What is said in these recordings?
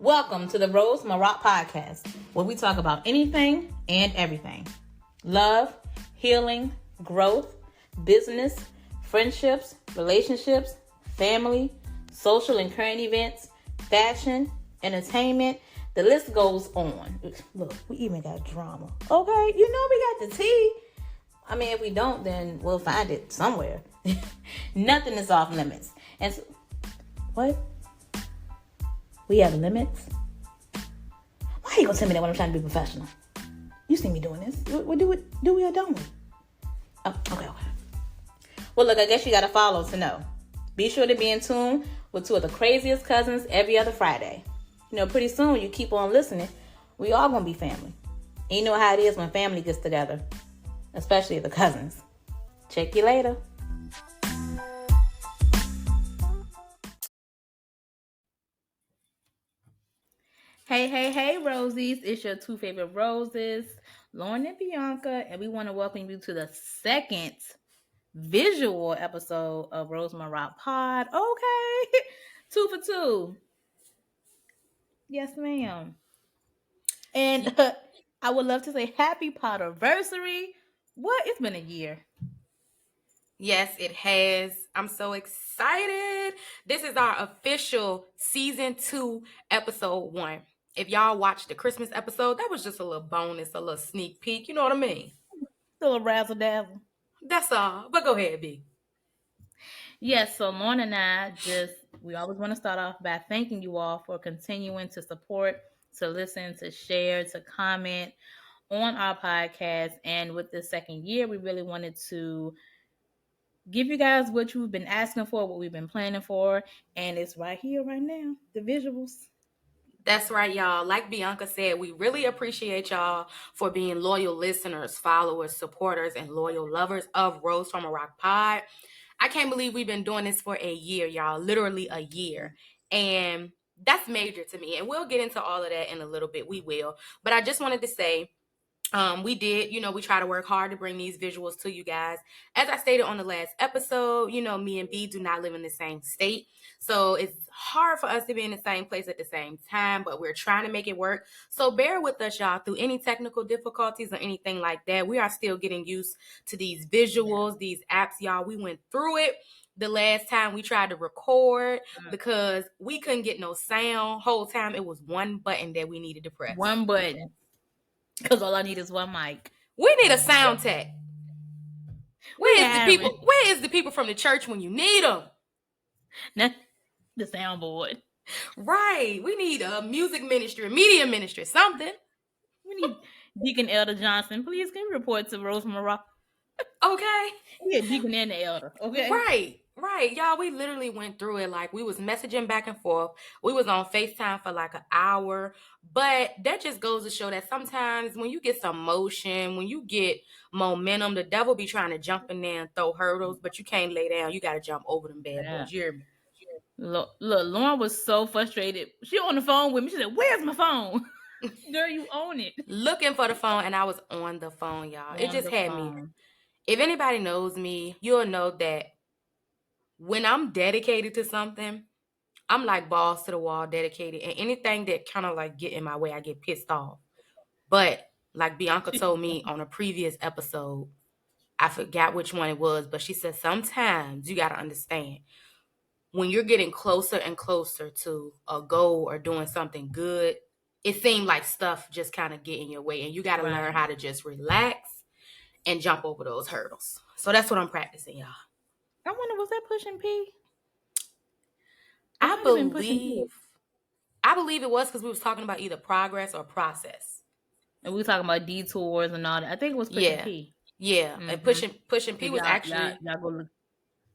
Welcome to the Rose Maroc Podcast, where we talk about anything and everything. Love, healing, growth, business, friendships, relationships, family, social and current events, fashion, entertainment. The list goes on. Look, we even got drama. Okay, we got the tea. I mean, if we don't, then we'll find it somewhere. Nothing is off limits. And so, what? We have limits? Why are you gonna tell me that when I'm trying to be professional? You see me doing this. We do we or don't we? Oh, okay. Well, look, I guess you gotta follow to know. Be sure to be in tune with two of the craziest cousins every other Friday. Pretty soon you keep on listening, we all gonna be family. And you know how it is when family gets together, especially the cousins. Check you later. Hey, Rosies. It's your two favorite Roses, Lauren and Bianca, and we want to welcome you to the second visual episode of Rose Maroc Pod. Okay. 2 for 2. Yes, ma'am. And I would love to say happy Podiversary. What? It's been a year. Yes, it has. I'm so excited. This is our official season 2, episode 1. If y'all watched the Christmas episode, that was just a little bonus, a little sneak peek. You know what I mean? Still a razzle dazzle. That's all. But go ahead, B. Yes, so Lauren and I we always want to start off by thanking you all for continuing to support, to listen, to share, to comment on our podcast. And with the second year, we really wanted to give you guys what you've been asking for, what we've been planning for, and it's right here, right now, the visuals. That's right, y'all. Like Bianca said, we really appreciate y'all for being loyal listeners, followers, supporters, and loyal lovers of Rose from a Rock Pod. I can't believe we've been doing this for a year, y'all. Literally a year. And that's major to me. And we'll get into all of that in a little bit. We will. But I just wanted to say, we did, we try to work hard to bring these visuals to you guys. As I stated on the last episode, me and B do not live in the same state. So it's hard for us to be in the same place at the same time, but we're trying to make it work. So bear with us, y'all, through any technical difficulties or anything like that. We are still getting used to these visuals, these apps, y'all. We went through it the last time we tried to record because we couldn't get no sound. Whole time it was one button that we needed to press. One button. Because all I need is one mic. We need a sound tech. Where is the people from the church when you need them? Not the soundboard. Right. We need a music ministry, a media ministry, something. We need Deacon Elder Johnson. Please can you report to Rose Maroc? Okay. Yeah, Deacon and the Elder. Okay. Right. Y'all, we literally went through it. Like, we was messaging back and forth. We was on FaceTime for like an hour. But that just goes to show that sometimes when you get some motion, when you get momentum, the devil be trying to jump in there and throw hurdles, but you can't lay down. You got to jump over them bad boys. You hear me? Look, Lauren was so frustrated. She on the phone with me. She said, "Where's my phone?" Girl, you own it. Looking for the phone, and I was on the phone, y'all. It just had me. If anybody knows me, you'll know that when I'm dedicated to something, I'm like balls to the wall dedicated. And anything that kind of like get in my way, I get pissed off. But like Bianca told me on a previous episode, I forgot which one it was, but she said sometimes you got to understand when you're getting closer and closer to a goal or doing something good, it seemed like stuff just kind of get in your way. And you got to learn how to just relax and jump over those hurdles. So that's what I'm practicing, y'all. I wonder, was that pushing P? I believe it was because we was talking about either progress or process. And we were talking about detours and all that. I think it was pushing P. Yeah. Mm-hmm. And pushing P was actually...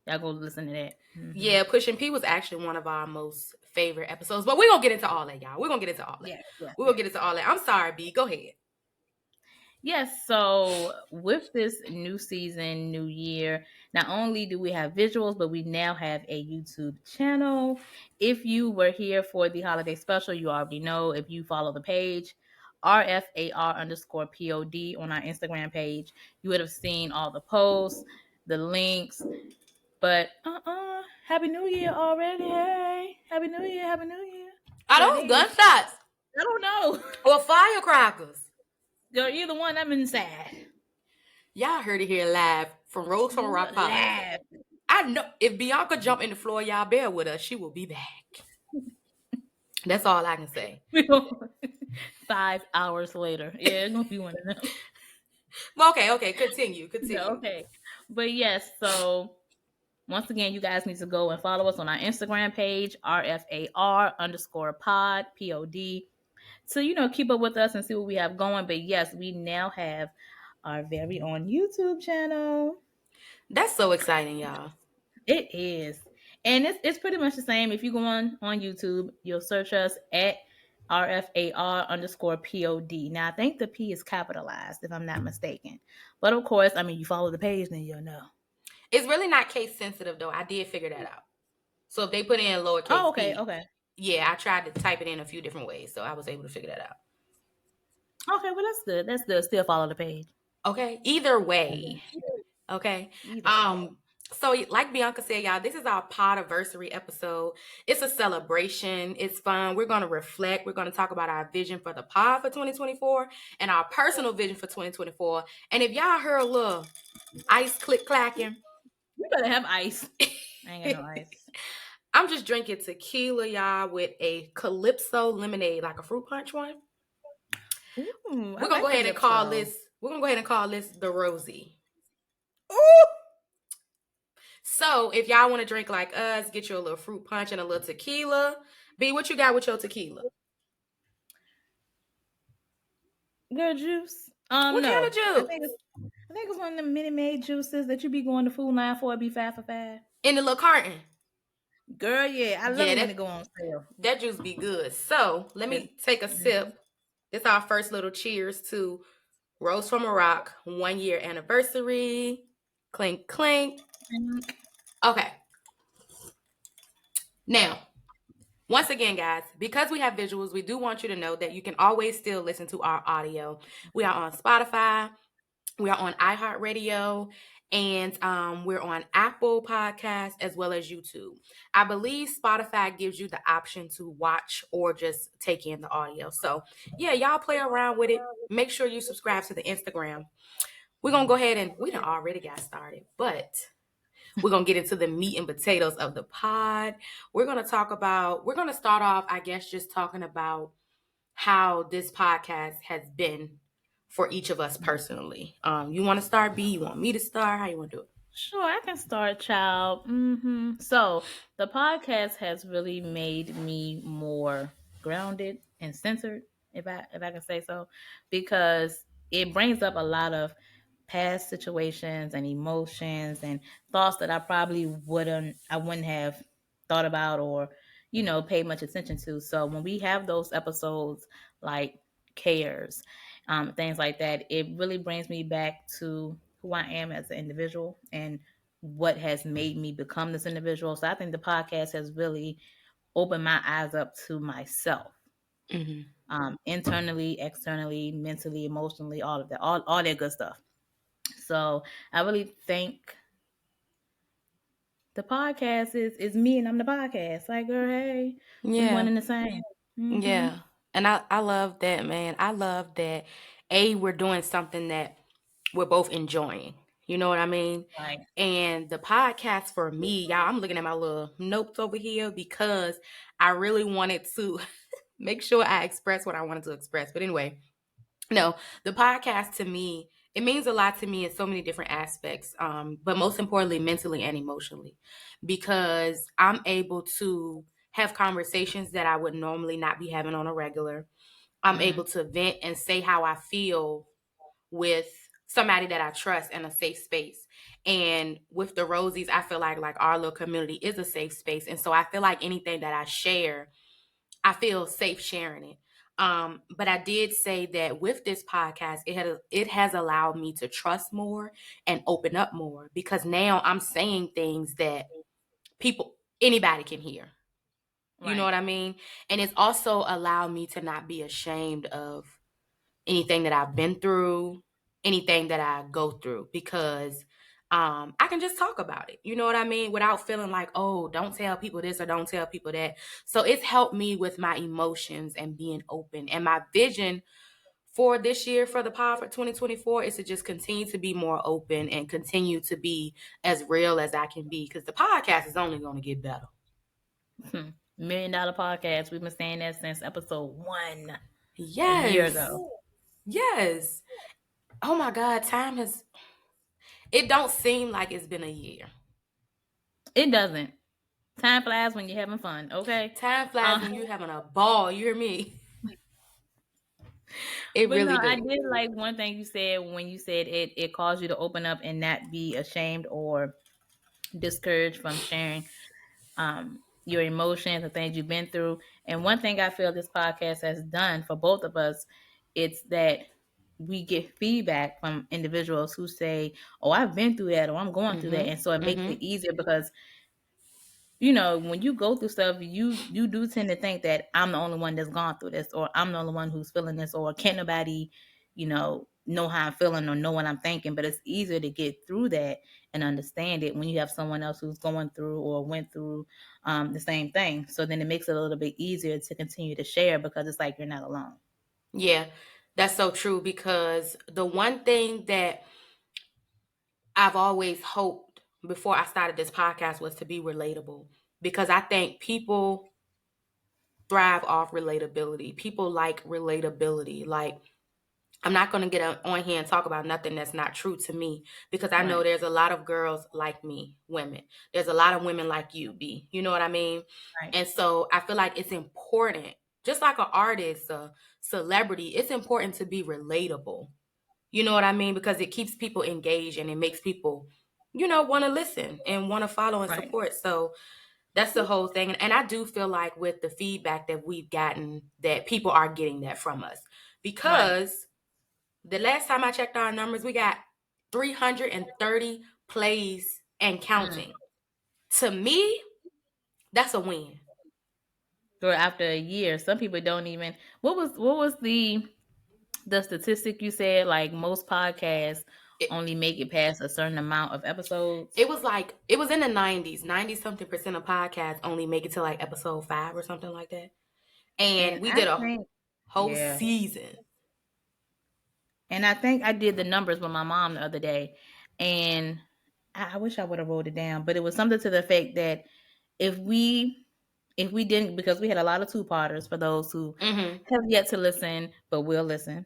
Y'all go listen to that. Mm-hmm. Yeah, Pushing P was actually one of our most favorite episodes. But we're going to get into all that, y'all. We're going to get into all that. Yeah. We're going to get into all that. I'm sorry, B. Go ahead. Yes, so with this new season, new year, not only do we have visuals, but we now have a YouTube channel. If you were here for the holiday special, you already know. If you follow the page, rfar_pod on our Instagram page, you would have seen all the posts, the links. But Happy New Year already. Hey, Happy New Year. Are those Grenades. gunshots? I don't know. Or firecrackers? They're either one. I'm inside. Y'all heard it here live from Rose from a Rock Pod. Laugh. I know if Bianca jump in the floor, y'all bear with us. She will be back. That's all I can say. 5 hours later. Yeah, it's gonna be one of them. Okay, continue. No, okay. But yes, so once again, you guys need to go and follow us on our Instagram page, rfar_pod, POD, to, keep up with us and see what we have going. But yes, we now have our very own YouTube channel. That's so exciting, y'all. It is. And it's pretty much the same. If you go on YouTube, you'll search us at rfar_pod. Now, I think the P is capitalized, if I'm not mistaken. But of course, I mean, you follow the page, then you'll know. It's really not case sensitive, though. I did figure that out. So if they put in lowercase P. Okay. Yeah, I tried to type it in a few different ways, so I was able to figure that out. Okay, well, that's good. That's good. Still follow the page. Okay, either way. Okay. So like Bianca said, y'all, this is our Podiversary episode. It's a celebration. It's fun. We're going to reflect. We're going to talk about our vision for the pod for 2024 and our personal vision for 2024. And if y'all heard a little ice click clacking, you better have ice. I ain't got no ice. I'm just drinking tequila, y'all, with a Calypso lemonade, like a fruit punch one. Ooh, we're gonna go ahead and call this. We're gonna go ahead and call this the Rosie. Ooh. So if y'all want to drink like us, get you a little fruit punch and a little tequila. B, what you got with your tequila? Girl, juice. What kind of juice? I think it's one of the Minute Maid juices that you be going to food line for. It be 5 for $5 in the little carton. Girl, yeah, I love it when it go on sale. That juice be good. So let me take a sip. This is our first little cheers to Rose from a Rock 1 year anniversary. Clink, clink. Okay. Now, once again, guys, because we have visuals, we do want you to know that you can always still listen to our audio. We are on Spotify. We are on iHeartRadio. And we're on Apple Podcasts as well as YouTube. I believe Spotify gives you the option to watch or just take in the audio. So, yeah, y'all play around with it. Make sure you subscribe to the Instagram. We're going to go ahead and we done already got started, but we're going to get into the meat and potatoes of the pod. We're going to start off, I guess, just talking about how this podcast has been for each of us personally. You want to start, B? You want me to start? How you want to do it? Sure, I can start, child. So the podcast has really made me more grounded and centered, if I can say so, because it brings up a lot of past situations and emotions and thoughts that I probably wouldn't have thought about or paid much attention to. So when we have those episodes like cares, things like that, it really brings me back to who I am as an individual and what has made me become this individual. So I think the podcast has really opened my eyes up to myself. Internally, externally, mentally, emotionally, all of that, all that good stuff. So I really think the podcast is me and I'm the podcast. Like, girl, hey, we one and the same. Yeah. And I love that, man. I love that, we're doing something that we're both enjoying. You know what I mean? Right. And the podcast for me, y'all, I'm looking at my little notes over here because I really wanted to make sure I express what I wanted to express. But anyway, no, the podcast to me, it means a lot to me in so many different aspects, but most importantly, mentally and emotionally, because I'm able to have conversations that I would normally not be having on a regular. I'm able to vent and say how I feel with somebody that I trust in a safe space. And with the Rosies, I feel like our little community is a safe space. And so I feel like anything that I share, I feel safe sharing it. But I did say that with this podcast, it has allowed me to trust more and open up more, because now I'm saying things that anybody can hear. You know what I mean? And it's also allowed me to not be ashamed of anything that I've been through, anything that I go through, because I can just talk about it. You know what I mean? Without feeling like, oh, don't tell people this or don't tell people that. So it's helped me with my emotions and being open. And my vision for this year for the pod for 2024 is to just continue to be more open and continue to be as real as I can be, because the podcast is only going to get better. $1 million podcast. We've been saying that since episode 1 Yes. a year ago. Yes. Oh my God, it don't seem like it's been a year. It doesn't. Time flies when you're having fun, okay? Time flies when you're having a ball, you hear me? It really I do. did like one thing you said when you said it caused you to open up and not be ashamed or discouraged from sharing your emotions and things you've been through. And one thing I feel this podcast has done for both of us, it's that we get feedback from individuals who say, oh, I've been through that, or I'm going through that. And so it makes it easier because, when you go through stuff, you do tend to think that I'm the only one that's gone through this, or I'm the only one who's feeling this, or can't nobody, know how I'm feeling or know what I'm thinking. But it's easier to get through that and understand it when you have someone else who's going through or went through the same thing. So then it makes it a little bit easier to continue to share because it's like you're not alone. Yeah, that's so true, because the one thing that I've always hoped before I started this podcast was to be relatable, because I think people thrive off relatability. People like relatability. Like, I'm not going to get on here and talk about nothing that's not true to me, because I know there's a lot of girls like me, women. There's a lot of women like you, B. You know what I mean? Right. And so I feel like it's important, just like an artist, a celebrity, it's important to be relatable. You know what I mean? Because it keeps people engaged and it makes people, want to listen and want to follow and support. So that's the whole thing. And I do feel like with the feedback that we've gotten, that people are getting that from us, because the last time I checked our numbers, we got 330 plays and counting. To me, that's a win. Or after a year, some people don't even. What was the statistic you said? Like most podcasts only make it past a certain amount of episodes. It was in the 90-something% of podcasts only make it to like episode 5 or something like that. And we did a whole season. And I think I did the numbers with my mom the other day, and I wish I would have wrote it down, but it was something to the effect that if we didn't, because we had a lot of 2-parters for those who have yet to listen but will listen.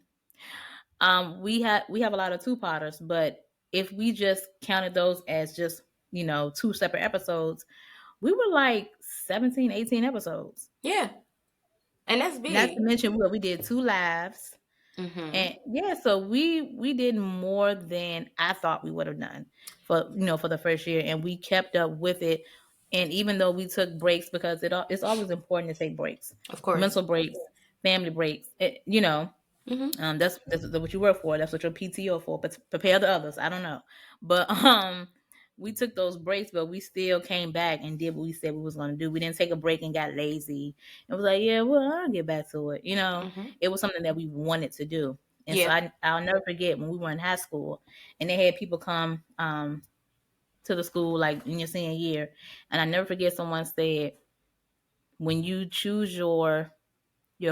We have a lot of 2-parters, but if we just counted those as just 2 separate episodes, we were like 17, 18 episodes. Yeah, and that's big. Not to mention we did 2 lives. And so we did more than I thought we would have done for the first year, and we kept up with it. And even though we took breaks, because it's always important to take breaks, of course, mental breaks, family breaks. That's what you work for. That's what your PTO for. But prepare the others. I don't know, but we took those breaks, but we still came back and did what we said we was going to do. We didn't take a break and got lazy. It was like, yeah, well, I'll get back to it. It was something that we wanted to do. And so I'll never forget when we were in high school and they had people come to the school like in your senior year. And I never forget someone said, when you choose your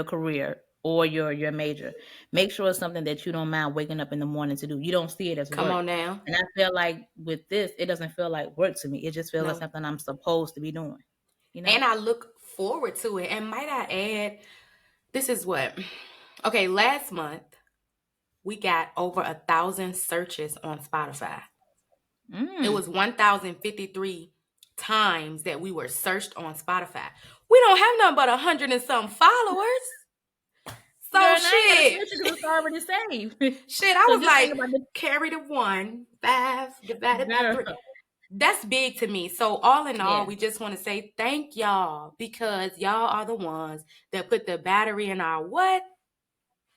career or your major, make sure it's something that you don't mind waking up in the morning to do. You don't see it as work. Come on now. And I feel like with this, it doesn't feel like work to me. It just feels like something I'm supposed to be doing. And I look forward to it. And might I add, this is what? Okay, last month, we got over 1,000 searches on Spotify. It was 1,053 times that we were searched on Spotify. We don't have nothing but 100 and some followers. So girl, shit. It's already saved. Shit, I was like, carry the 1, 5 divided by 3. That's big to me. So all in all, we just want to say thank y'all, because y'all are the ones that put the battery in our what?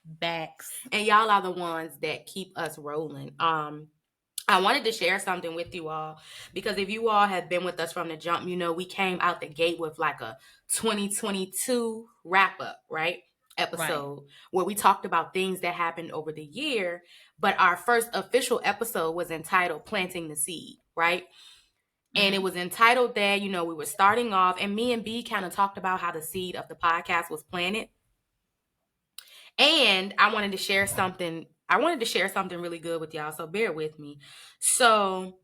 Backs. And y'all are the ones that keep us rolling. I wanted to share something with you all, because if you all have been with us from the jump, we came out the gate with like a 2022 wrap up, right? episode where we talked about things that happened over the year, but our first official episode was entitled Planting the Seed, right? And it was entitled that, we were starting off, and me and B kind of talked about how the seed of the podcast was planted. And I wanted to share something really good with y'all, so bear with me. So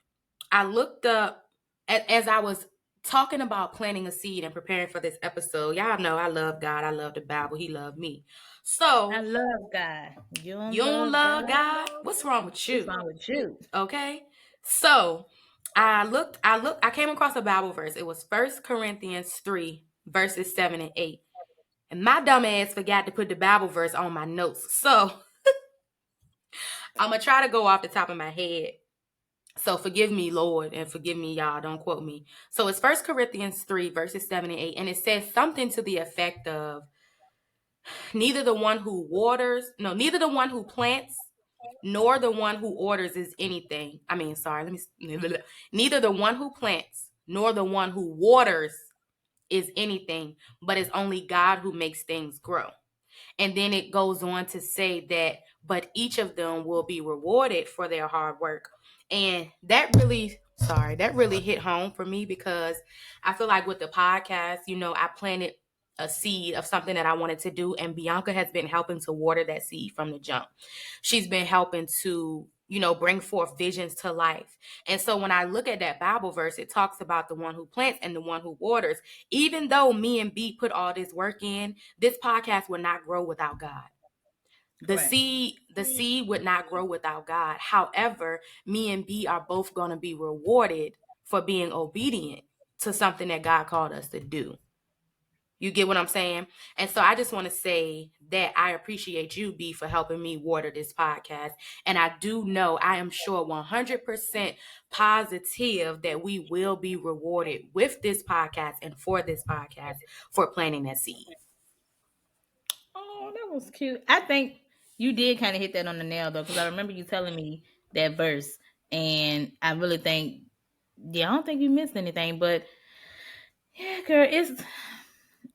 I looked up, as I was talking about planting a seed and preparing for this episode. Y'all know I love God. I love the Bible. He loved me. So I love God. you don't love God? What's wrong with you? What's wrong with you? Okay. So I came across a Bible verse. It was 1 Corinthians 3, verses 7 and 8. And my dumb ass forgot to put the Bible verse on my notes. So I'm going to try to go off the top of my head. So forgive me, Lord, and forgive me, y'all. Don't quote me. So it's 1 Corinthians 3, verses 7 and 8. And it says something to the effect of, neither the one who plants, nor the one who orders is anything. Neither the one who plants, nor the one who waters is anything, but it's only God who makes things grow. And then it goes on to say that, but each of them will be rewarded for their hard work. And that really hit home for me, because I feel like with the podcast, I planted a seed of something that I wanted to do. And Bianca has been helping to water that seed from the jump. She's been helping to, bring forth visions to life. And so when I look at that Bible verse, it talks about the one who plants and the one who waters. Even though me and B put all this work in, this podcast would not grow without God. The seed would not grow without God. However, me and B are both going to be rewarded for being obedient to something that God called us to do. You get what I'm saying? And so I just want to say that I appreciate you, B, for helping me water this podcast. And I am sure 100% positive that we will be rewarded with this podcast and for this podcast for planting that seed. Oh, that was cute. I think you did kind of hit that on the nail, though, because I remember you telling me that verse. And I really think, I don't think you missed anything. But, yeah, girl,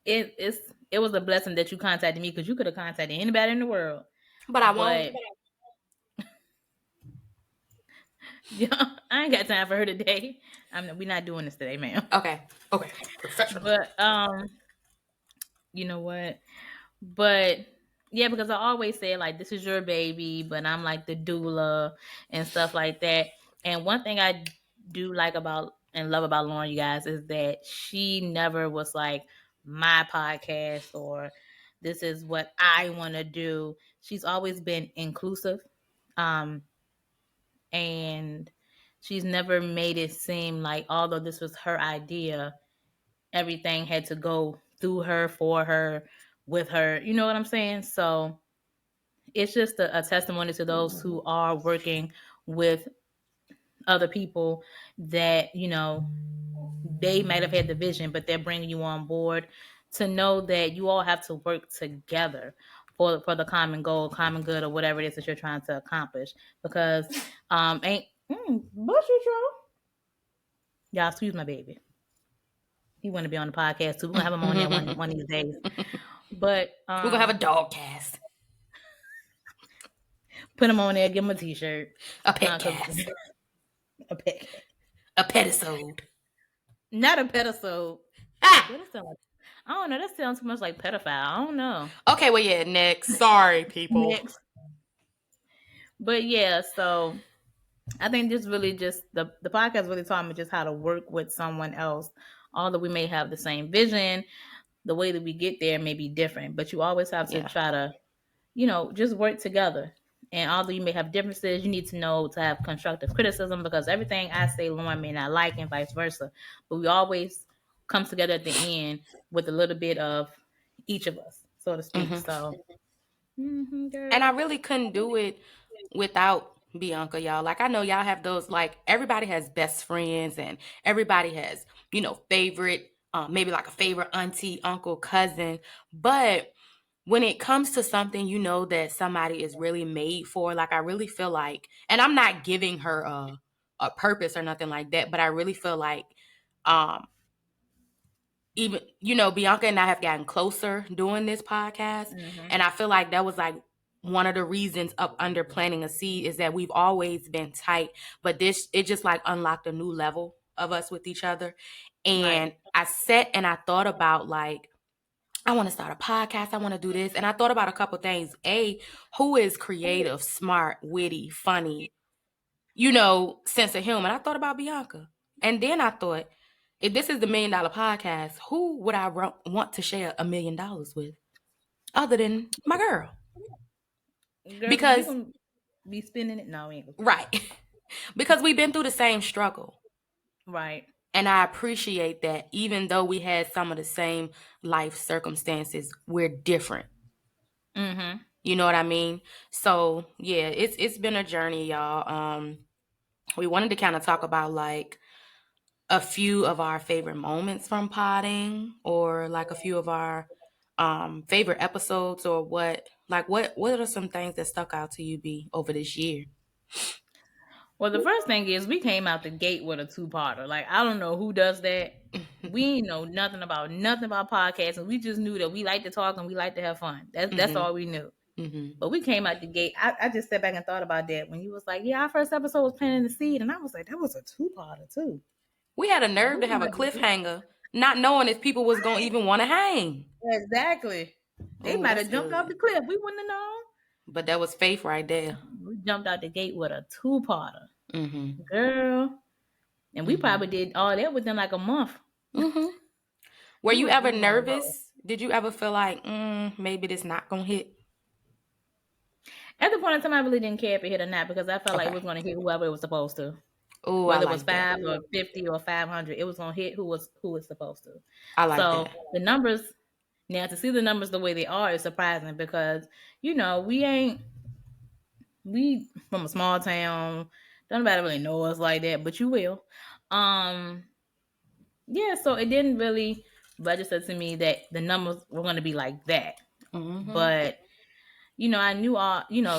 it was a blessing that you contacted me, because you could have contacted anybody in the world. But I won't. Yeah, I ain't got time for her today. We're not doing this today, ma'am. Okay. Professional. But you know what? But yeah, because I always say, like, this is your baby, but I'm like the doula and stuff like that. And one thing I do like about and love about Lauren, you guys, is that she never was like, my podcast or this is what I want to do. She's always been inclusive. And she's never made it seem like, although this was her idea, everything had to go through her, for her, with her. You know what I'm saying? So it's just a testimony to those who are working with other people that, they might have had the vision, but they're bringing you on board, to know that you all have to work together for the common goal, common good, or whatever it is that you're trying to accomplish. Because bless you, Joe. Y'all, excuse my baby. He want to be on the podcast too. We're gonna have him on there one of these days. But we're gonna have a dog cast. Put him on there. Give him a T-shirt. A pet cast. A pet. A pedisode. Not a pedisode. I don't know. That sounds too much like pedophile. I don't know. Okay, well, yeah. Next. Sorry, people. Next. But yeah, so I think this really just the podcast really taught me just how to work with someone else. Although we may have the same vision, the way that we get there may be different. But you always have to try to, just work together. And although you may have differences, you need to know to have constructive criticism, because everything I say, Lauren may not like, and vice versa. But we always come together at the end with a little bit of each of us, so to speak. Mm-hmm. So, and I really couldn't do it without Bianca, y'all. Like, I know y'all have those, like, everybody has best friends, and everybody has, favorite, maybe like a favorite auntie, uncle, cousin. But when it comes to something, that somebody is really made for, like, I really feel like, and I'm not giving her a purpose or nothing like that, but I really feel like, even, Bianca and I have gotten closer doing this podcast. And I feel like that was like one of the reasons up under planting a seed is that we've always been tight, but it just like unlocked a new level of us with each other. And I sat and I thought about like, I want to start a podcast. I want to do this. And I thought about a couple things. Who is creative, smart, witty, funny, sense of humor? And I thought about Bianca. And then I thought, if this is the $1 million podcast, who would I want to share $1 million with other than my girl? Girl, Because we gonna be spending it. No, we ain't. right. Because we've been through the same struggle. Right. And I appreciate that even though we had some of the same life circumstances, we're different. Mm-hmm. You know what I mean? So yeah, it's been a journey, y'all. We wanted to kind of talk about like a few of our favorite moments from potting, or like a few of our favorite episodes, or what are some things that stuck out to you, B, over this year? Well, the first thing is we came out the gate with a 2-parter. Like, I don't know who does that. We ain't know nothing about podcasts, and we just knew that we like to talk and we like to have fun. That's all we knew. But we came out the gate. I just sat back and thought about that when you was like, yeah, our first episode was planting the seed, and I was like, that was a 2-parter too. We had a nerve to have a cliffhanger, not knowing if people was gonna even want to hang. Exactly. They might have jumped off the cliff. We wouldn't have known. But that was faith right there. We jumped out the gate with a 2-parter. Girl. And we probably did all that within like a month. Were you ever nervous? Did you ever feel like, maybe this not gonna hit? At the point in time, I really didn't care if it hit or not, because I felt like it was going to hit whoever it was supposed to. Ooh, whether it was 5 or 50 or 500, it was going to hit who was supposed to. I like that. The numbers, now to see the numbers the way they are is surprising, because we from a small town, don't nobody really know us like that, but you will. Yeah, so it didn't really register to me that the numbers were going to be like that. But I knew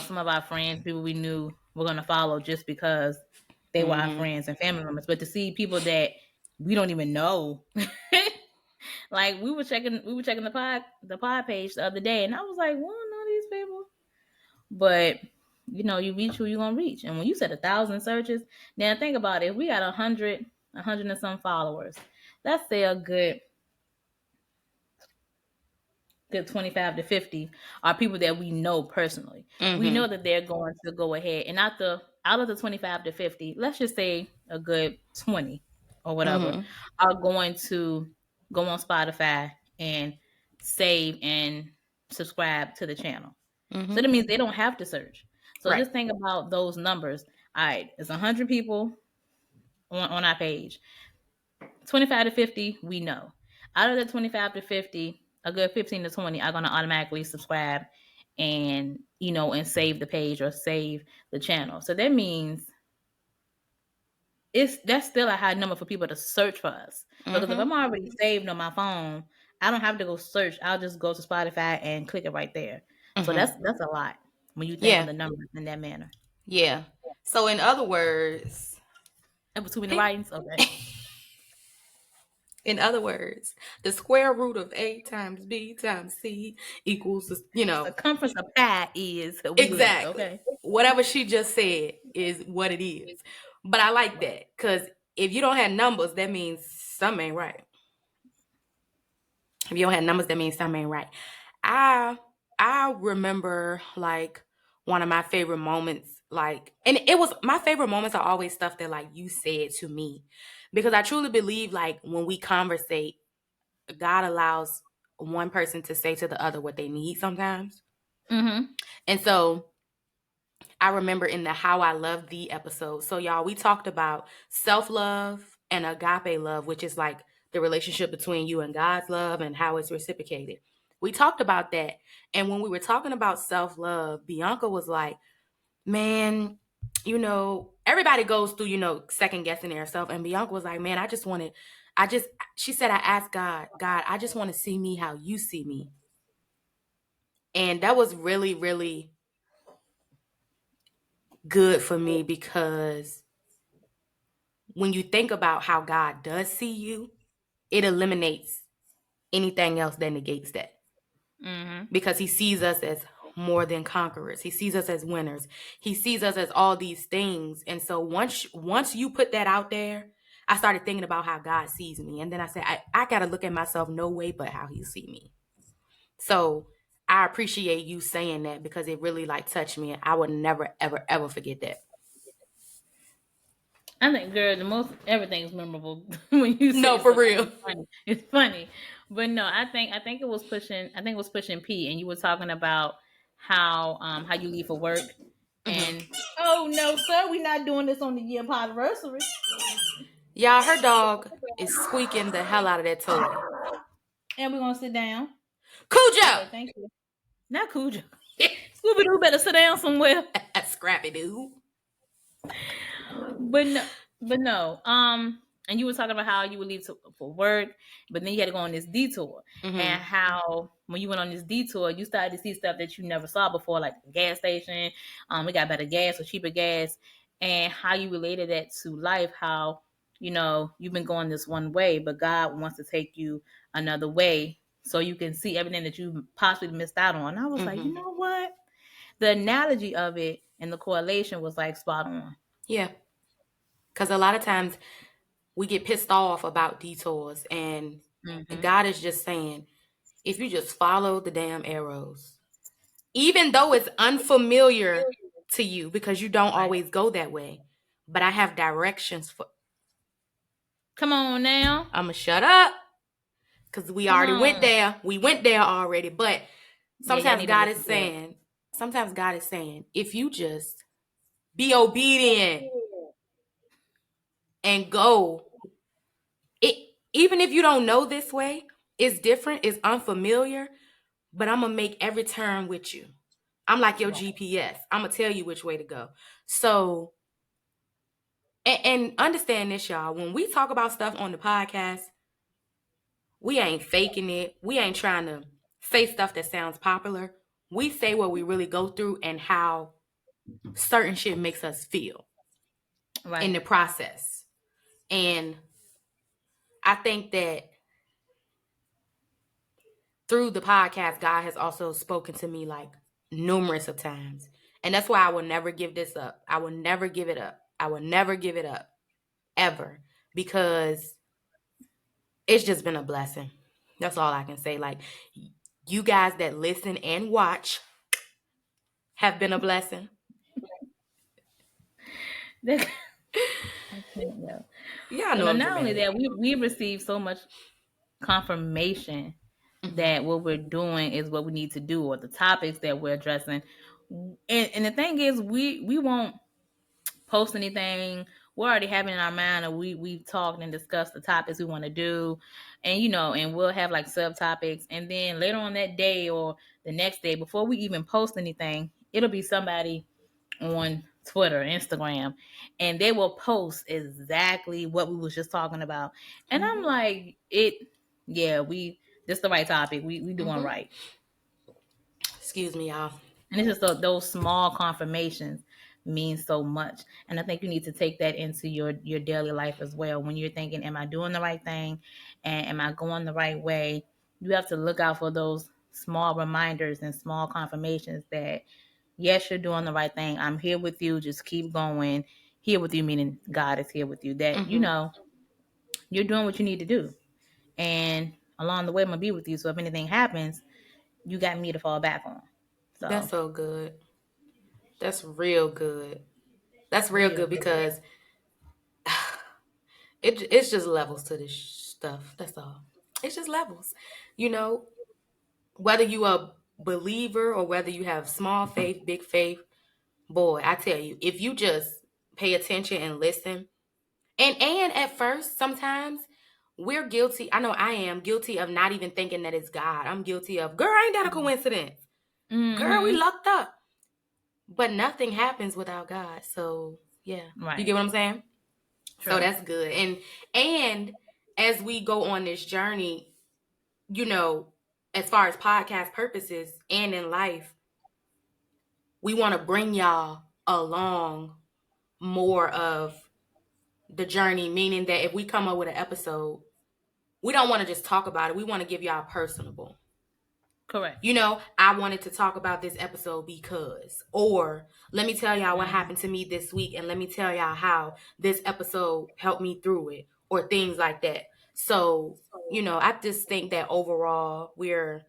some of our friends, people we knew, were going to follow just because they were our friends and family members. But to see people that we don't even know, like we were checking the pod page the other day, and I was like, well, know these people. But you reach who you're gonna reach. And when you said 1,000 searches, now think about it. If we got 100 and some followers, let's say a good 25 to 50 are people that we know personally. We know that they're going to go ahead, and out of the 25 to 50, let's just say a good 20 or whatever are going to go on Spotify and save and subscribe to the channel. So that means they don't have to search. So just think about those numbers. All right, it's 100 people on our page. 25 to 50, we know. Out of the 25 to 50, a good 15 to 20 are going to automatically subscribe and save the page or save the channel. So that means that's still a high number for people to search for us. Because if I'm already saved on my phone, I don't have to go search. I'll just go to Spotify and click it right there. So that's a lot when you think of the numbers in that manner. Yeah. So in other words, that was too many writings. Okay. In other words, the square root of A times B times C equals, the circumference of pi is exactly. Okay. Whatever she just said is what it is. But I like that, because if you don't have numbers, that means something ain't right. If you don't have numbers, that means something ain't right. I remember like one of my favorite moments, like, and it was my favorite moments are always stuff that like you said to me, because I truly believe like when we conversate, God allows one person to say to the other what they need sometimes. And so I remember in the How I Love Thee episode. So y'all, we talked about self-love and agape love, which is like the relationship between you and God's love and how it's reciprocated. We talked about that. And when we were talking about self-love, Bianca was like, man, everybody goes through, second guessing herself. And Bianca was like, man, she said, I asked God, I just want to see me how you see me. And that was really, really good for me, because when you think about how God does see you, it eliminates anything else that negates that. Mm-hmm. Because he sees us as more than conquerors. He sees us as winners. He sees us as all these things. And so once you put that out there, I started thinking about how God sees me. And then I said, I got to look at myself no way but how he see me. So I appreciate you saying that because it really like touched me. And I would never, ever, ever forget that. I think, girl, the most everything's memorable when you say No, for something. real. It's funny. It's funny, but no, I think it was pushing. I think it was pushing P, and you were talking about how you leave for work, and oh no, sir, we're not doing this on the year Podiversary. Y'all, her dog is squeaking the hell out of that toy. And we're gonna sit down. Cujo! Okay, thank you. Not Cujo. Scooby Doo better sit down somewhere. Scrappy Doo. But no. And you were talking about how you would leave for work, but then you had to go on this detour, and how when you went on this detour, you started to see stuff that you never saw before, like the gas station. We got better gas or cheaper gas, and how you related that to life. How you've been going this one way, but God wants to take you another way, so you can see everything that you possibly missed out on. And I was like, you know what? The analogy of it and the correlation was like spot on. Yeah. Because a lot of times we get pissed off about detours, and God is just saying, if you just follow the damn arrows, even though it's unfamiliar to you because you don't always go that way, but I have directions for. Come on now. I'm going to shut up because we already went there. We went there already, but sometimes God is saying, if you just be obedient and go, even if you don't know this way, it's different, it's unfamiliar, but I'm going to make every turn with you. I'm like your GPS. I'm going to tell you which way to go. So, and understand this, y'all. When we talk about stuff on the podcast, we ain't faking it. We ain't trying to say stuff that sounds popular. We say what we really go through and how certain shit makes us feel in the process. And I think that through the podcast, God has also spoken to me like numerous of times. And that's why I will never give this up. I will never give it up. I will never give it up ever, because it's just been a blessing. That's all I can say. Like, you guys that listen and watch have been a blessing. I can't know. Yeah, I know. Not only that, we received so much confirmation that what we're doing is what we need to do, or the topics that we're addressing. And the thing is, we won't post anything. We're already having in our mind, or we've talked and discussed the topics we want to do, and and we'll have like subtopics, and then later on that day or the next day, before we even post anything, it'll be somebody on Twitter, Instagram, and they will post exactly what we was just talking about. And I'm like, this the right topic. We doing right. Excuse me, y'all. And it's just those small confirmations mean so much. And I think you need to take that into your daily life as well. When you're thinking, am I doing the right thing? And am I going the right way? You have to look out for those small reminders and small confirmations that, yes, you're doing the right thing. I'm here with you. Just keep going. Here with you, meaning God is here with you. That, you're doing what you need to do. And along the way, I'm going to be with you. So if anything happens, you got me to fall back on. So that's so good. That's real good. That's real good because it's just levels to this stuff. That's all. It's just levels. Whether you a believer or whether you have small faith, big faith, boy, I tell you, if you just pay attention and listen, and at first, sometimes we're guilty. I know I am guilty of not even thinking that it's God. I'm guilty of, girl, ain't that a coincidence? Girl, we lucked up. But nothing happens without God. So, yeah. You get what I'm saying? True. So that's good. And as we go on this journey, as far as podcast purposes and in life, we want to bring y'all along more of the journey, meaning that if we come up with an episode, we don't want to just talk about it. We want to give y'all personable. Correct. You know, I wanted to talk about this episode because, or let me tell y'all what happened to me this week, and let me tell y'all how this episode helped me through it, or things like that. So, you know, I just think that overall we're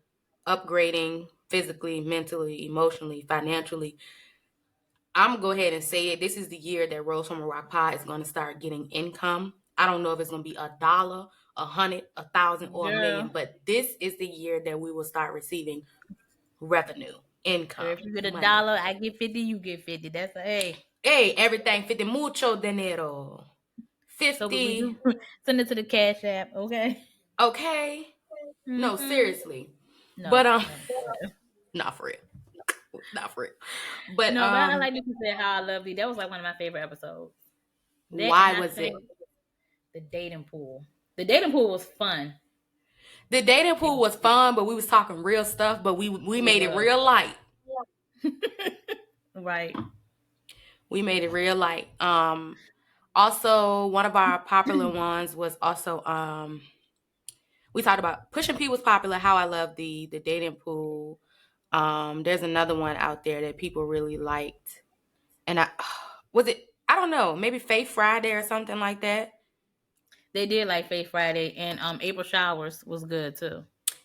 upgrading physically, mentally, emotionally, financially. I'm gonna go ahead and say it. This is the year that Rose from a Rock Pie is gonna start getting income. I don't know if it's gonna be $1, 100, 1,000, or Girl. $1 million, but this is the year that we will start receiving revenue, income. Girl, if you get money. $1, I get 50, you get 50. That's a hey. Hey, everything 50, mucho dinero. 50. So we send it to the Cash App, okay? Okay. Mm-hmm. No, seriously. No, but not for real. Not for real. But no, but I like that you said How I Love You. That was like one of my favorite episodes. Why was it? The dating pool. The dating pool was fun. The dating pool was fun, but we was talking real stuff, but we made it real light. Right. We made it real light. Also, one of our popular ones was also we talked about Pushing P was popular. How I Love the dating pool. There's another one out there that people really liked, and I don't know, maybe Faith Friday or something like that. They did like Faith Friday, and April Showers was good too.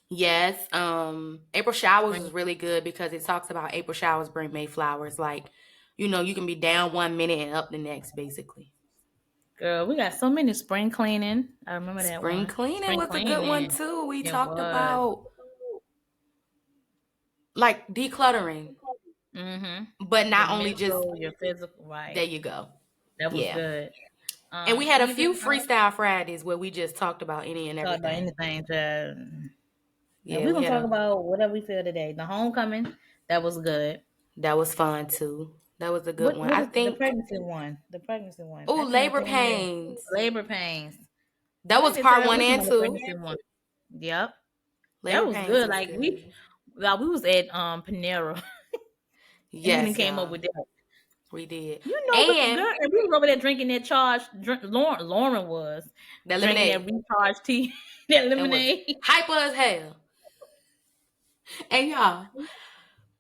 Yes, April Showers was really good because it talks about April Showers bring May flowers. Like, you know, you can be down 1 minute and up the next, basically. Girl, we got so many spring cleaning. I remember that one. Spring cleaning was a good one too. We talked about like decluttering. Mm-hmm. But not only just your physical, right? There you go. That was good. And we had a few freestyle Fridays where we just talked about any and everything. Talk about anything. Yeah, we're gonna talk about whatever we feel today. The homecoming, that was good. That was fun too. That was a good one. I think the pregnancy one. The pregnancy one. Oh, labor pains. Labor pains. That was part 1 and 2. Yep. Labor that was pains good. Was like good. we was at Panera. Yes, and came up with that. We did. You know, and we was over there drinking that Lauren was that lemonade, that recharge tea, that lemonade, hyper as hell. And y'all,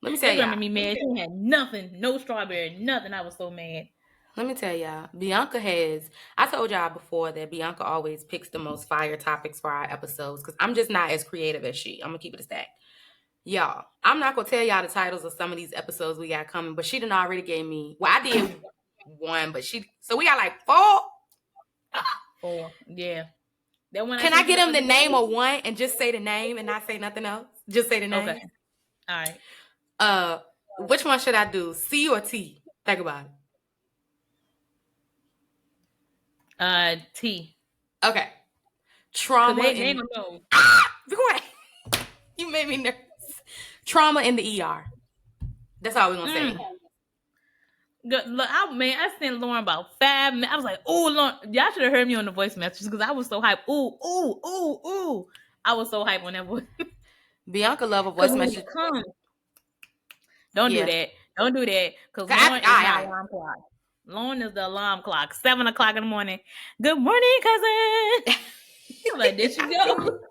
let me tell y'all, made me mad. She had nothing, no strawberry, nothing. I was so mad. Let me tell y'all, Bianca I told y'all before that Bianca always picks the most fire topics for our episodes because I'm just not as creative as she. I'm gonna keep it a stack. Y'all, I'm not gonna tell y'all the titles of some of these episodes we got coming, but she done already gave me. Well, I did one, but so we got like 4. 4, yeah. That one. Can I get him the name of one and just say the name and not say nothing else? Just say the name. Okay. All right. Which one should I do? C or T? Think about it. T. Okay. Trauma. Name of those. Be quiet. You made me nervous. Trauma in the ER. That's all we're gonna say. Good. Look, I sent Lauren about 5 minutes. I was like, "Oh, Lauren, y'all should have heard me on the voice messages because I was so hyped. Ooh. I was so hyped on that voice. Bianca love a voice message. Don't do that. Don't do that because Lauren is my alarm clock. Lauren is the alarm clock. 7 o'clock in the morning. Good morning, cousin. Like, there she go.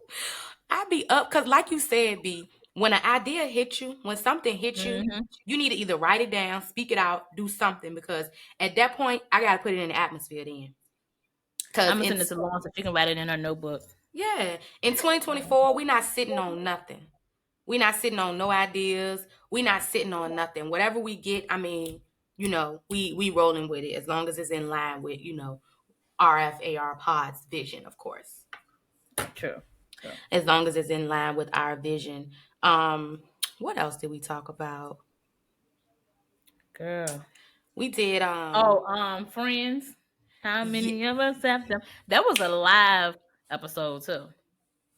I be up because, like you said, B, when an idea hits you, when something hits you, you need to either write it down, speak it out, do something, because at that point, I got to put it in the atmosphere then. I'm going to send it to Lauren so she can write it in her notebook. Yeah. In 2024, we're not sitting on nothing. We're not sitting on no ideas. We're not sitting on nothing. Whatever we get, I mean, you know, we rolling with it as long as it's in line with, you know, RFAR Pod's vision, of course. True. As long as it's in line with our vision. What else did we talk about? Girl. We did Friends. How many of us have them? That was a live episode too.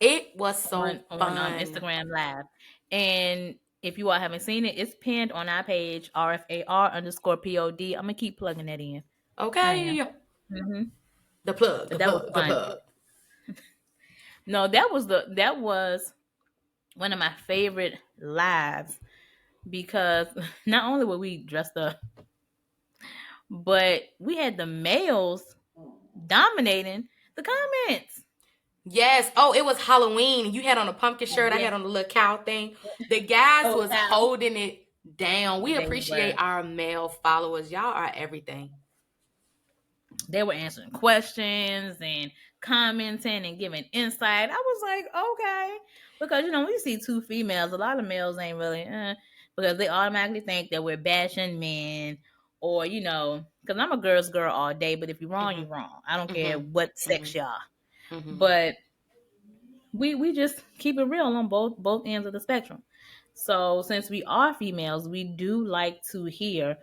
It was so fun. On Instagram Live. And if you all haven't seen it, it's pinned on our page, RFAR_POD. I'm gonna keep plugging that in. Okay. The plug. The plug. No, that was one of my favorite lives because not only were we dressed up, but we had the males dominating the comments. Yes. Oh, it was Halloween. You had on a pumpkin shirt. I Yeah. had on a little cow thing. The guys Oh, was wow. holding it down. We They appreciate were. our male followers. Y'all are everything. They were answering questions and commenting and giving insight. I was like, okay. Because, when you see two females, a lot of males ain't really, because they automatically think that we're bashing men or, because I'm a girl's girl all day, but if you're wrong, you're Mm-hmm. wrong. I don't care Mm-hmm. what sex Mm-hmm. y'all. Mm-hmm. But we just keep it real on both ends of the spectrum. So since we are females, we do like to hear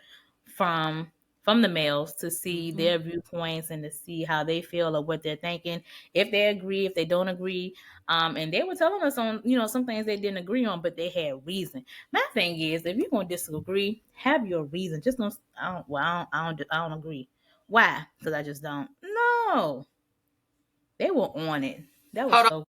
from the males to see Mm-hmm. their viewpoints and to see how they feel or what they're thinking, if they agree, if they don't agree. And they were telling us on some things they didn't agree on, but they had reason. My thing is, if you're gonna disagree, have your reason. Just don't. I don't agree. Why? Because I just don't. No, they were on it. That was Hold on. so